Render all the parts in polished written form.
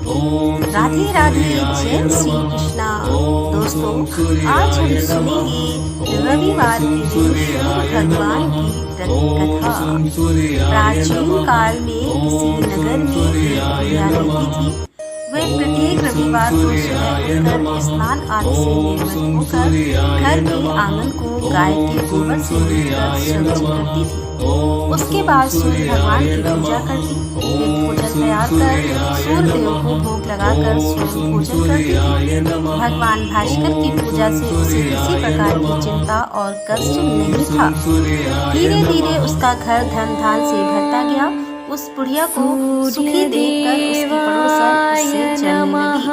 राधे राधे, जय श्री कृष्णा। दोस्तों, आज हम सुनेंगे रविवार के दिन सूर्य भगवान की व्रत कथा। प्राचीन काल में किसी नगर में एक बुढ़िया रहती थी। वह प्रत्येक रविवार को सुबह उठकर स्नान आदि से निर्वृत्त होकर घर के आंगन को गाय के गोबर से स्वच्छ करती थी। उसके बाद सूर्य भगवान की पूजा करती, फिर भोजन तैयार कर सूर्य देव को भोग लगाकर स्वयं भोजन करती थी। भगवान भास्कर की पूजा से उसे किसी प्रकार की चिंता और कष्ट नहीं था। धीरे धीरे उसका घर धन धान से भरता गया। उस बुढ़िया को सुखी देखकर उसकी पड़ोसन उससे चलने लगी।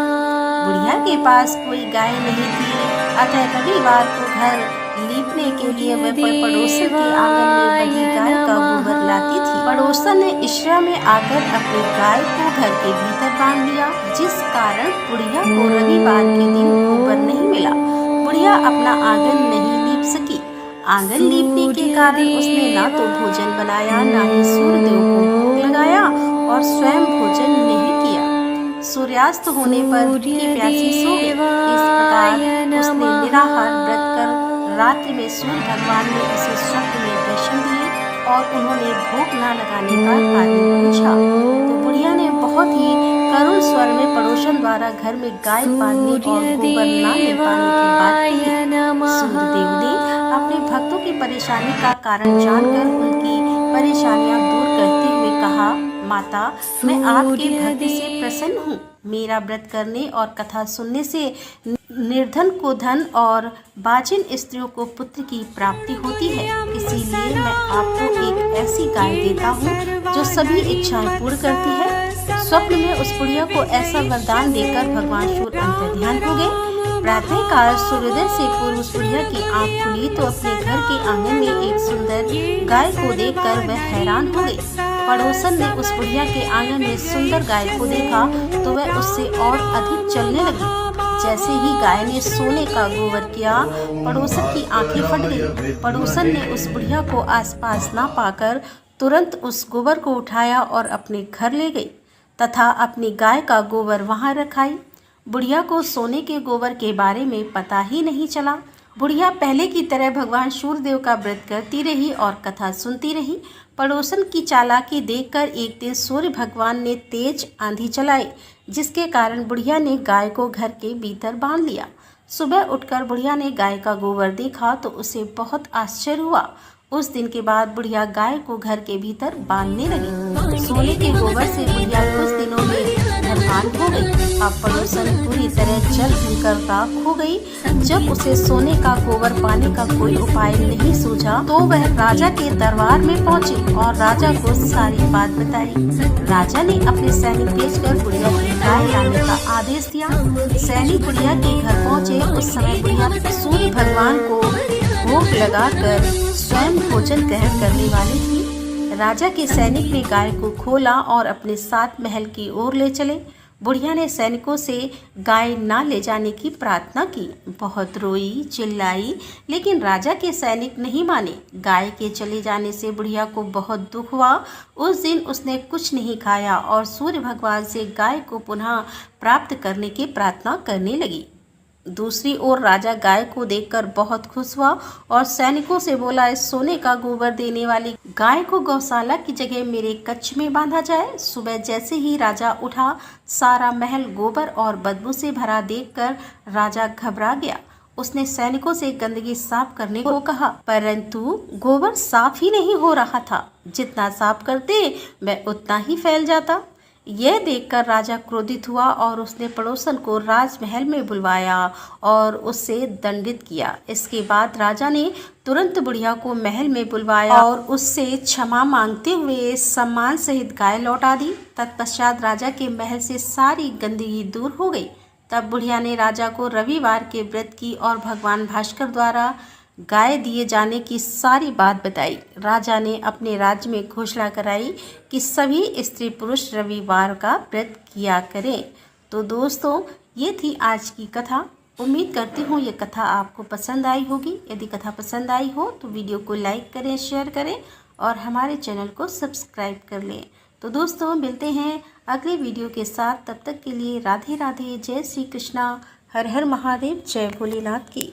बुढ़िया के पास कोई गाय नहीं थी, अतः रविवार को घर लीपने के लिए वह पड़ोसन के आंगन में बंधी गाय का गोबर लाती थी। पड़ोसन ने इशरा में आकर अपनी गाय को घर के भीतर बांध लिया, जिस कारण बुढ़िया को रविवार के दिन गोबर नहीं मिला। बुढ़िया अपना आंगन नहीं लीप सकी। आंगन लीपने के कारण उसने ना तो भोजन बनाया, ना ही सूर्य देव को भोग लगाया और स्वयं भोजन नहीं किया। सूर्यास्त होने पर भूखी प्यासी सो गई। इस प्रकार उसने निराहार व्रत कर रात्रि में सूर्य भगवान ने उसे स्वप्न में दर्शन दिए और उन्होंने भोग न लगाने का कारण पूछा। तो बुढ़िया ने बहुत ही करुण स्वर में पड़ोसन द्वारा घर में गाय पालने और गोबर न मिल पाने की बात कही। सूर्यदेव ने अपने भक्तों की परेशानी का कारण जानकर उनकी परेशानियां दूर करते हुए कहा, माता, मैं आपके भक्ति से प्रसन्न हूँ। मेरा व्रत करने और कथा सुनने से निर्धन को धन और बाजिन स्त्रियों को पुत्र की प्राप्ति होती है। इसीलिए मैं आपको एक ऐसी गाय देता हूँ जो सभी इच्छाएं पूर्ण करती है। स्वप्न में उस बुढ़िया को ऐसा वरदान देकर भगवान सूर्य अंतर्ध्यान हो गए। प्रातः काल सूर्योदय से पूर्व उस बुढ़िया की आंख खुली तो अपने घर के आंगन में एक सुंदर गाय को देखकर वह हैरान हो गई। पड़ोसन ने उस बुढ़िया के आंगन में सुंदर गाय को देखा तो वह उससे और अधिक चलने लगी। जैसे ही गाय ने सोने का गोबर किया, पड़ोसन की आंखें फट गई। पड़ोसन ने उस बुढ़िया को आसपास ना पाकर तुरंत उस गोबर को उठाया और अपने घर ले गई तथा अपनी गाय का गोबर वहां रखाई। बुढ़िया को सोने के गोबर के बारे में पता ही नहीं चला। बुढ़िया पहले की तरह भगवान सूर्यदेव का व्रत करती रही और कथा सुनती रही। पड़ोसन की चालाकी देखकर एक दिन सूर्य भगवान ने तेज आंधी चलाई, जिसके कारण बुढ़िया ने गाय को घर के भीतर बांध लिया। सुबह उठकर बुढ़िया ने गाय का गोबर देखा तो उसे बहुत आश्चर्य हुआ। उस दिन के बाद बुढ़िया गाय को घर के भीतर बांधने लगी। सोने के गोबर से बुढ़िया कुछ दिनों में धनवान हो गई। अब पड़ोसन पूरी तरह जल भूनकर राख हो गई। जब उसे सोने का गोबर पाने का कोई उपाय नहीं सूझा तो वह राजा के दरबार में पहुंची और राजा को सारी बात बताई। राजा ने अपने सैनिक भेजकर बुढ़िया की गाय लाने का आदेश दिया। सैनिक बुढ़िया के घर पहुंचे। उस समय बुढ़िया सूर्य भगवान को भोग लगाकर स्वयं भोजन ग्रहण करने वाली थी। राजा के सैनिक ने गाय को खोला और अपने साथ महल की ओर ले चले। बुढ़िया ने सैनिकों से गाय ना ले जाने की प्रार्थना की। बहुत रोई चिल्लाई, लेकिन राजा के सैनिक नहीं माने। गाय के चले जाने से बुढ़िया को बहुत दुख हुआ। उस दिन उसने कुछ नहीं खाया और सूर्य भगवान से गाय को पुनः प्राप्त करने की प्रार्थना करने लगी। दूसरी ओर राजा गाय को देखकर बहुत खुश हुआ और सैनिकों से बोला, इस सोने का गोबर देने वाली गाय को गौशाला की जगह मेरे कक्ष में बांधा जाए। सुबह जैसे ही राजा उठा, सारा महल गोबर और बदबू से भरा देखकर राजा घबरा गया। उसने सैनिकों से गंदगी साफ करने को कहा, परंतु गोबर साफ ही नहीं हो रहा था। जितना साफ करते वह उतना ही फैल जाता। यह देखकर राजा क्रोधित हुआ और उसने पड़ोसन को राजमहल में बुलवाया और उससे दंडित किया। इसके बाद राजा ने तुरंत बुढ़िया को महल में बुलवाया और उससे क्षमा मांगते हुए सम्मान सहित गाय लौटा दी। तत्पश्चात राजा के महल से सारी गंदगी दूर हो गई। तब बुढ़िया ने राजा को रविवार के व्रत की और भगवान भास्कर द्वारा गाय दिए जाने की सारी बात बताई। राजा ने अपने राज्य में घोषणा कराई कि सभी स्त्री पुरुष रविवार का व्रत किया करें। तो दोस्तों, ये थी आज की कथा। उम्मीद करती हूँ ये कथा आपको पसंद आई होगी। यदि कथा पसंद आई हो तो वीडियो को लाइक करें, शेयर करें और हमारे चैनल को सब्सक्राइब कर लें। तो दोस्तों, मिलते हैं अगले वीडियो के साथ। तब तक के लिए राधे राधे, जय श्री कृष्णा, हर हर महादेव, जय भोलेनाथ की।